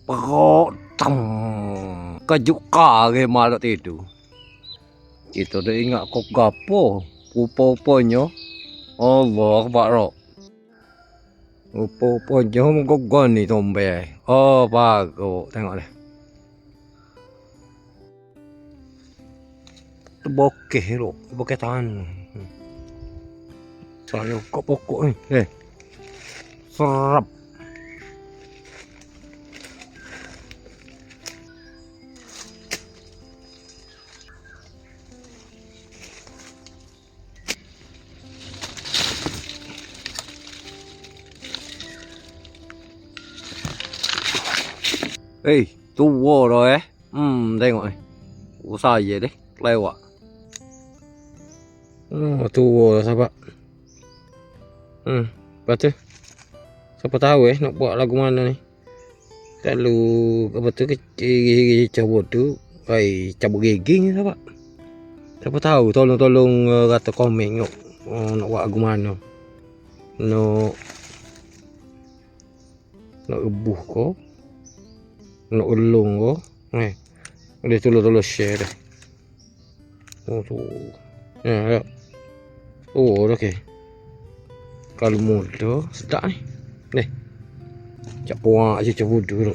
Perut tam kejuka ke malam tidur. Kita dah ingat kau gapo. Rupa-rupanya Allah Akbar. Rupa-rupanya menggogon ni tombe. Oh bagus. Tengok ni. Bokeh tu. Bokeh tangan. Soalnya kok pokok ni. Serap. Tua rồi tengok ni. Usaha je deh, lewat. Tua sahabat. Lepas tu siapa tahu nak buat lagu mana ni. Kalau apa tu kecil cabut tu, cabut gigi ni sahabat. Siapa tahu tolong kata komen nak buat lagu mana. Nak rebuh ko. Nak ulung ko. Dia tolong share dah. Tu. Ya. Okey. Kalau muda sedap ni. Cak puak je cabut dulu.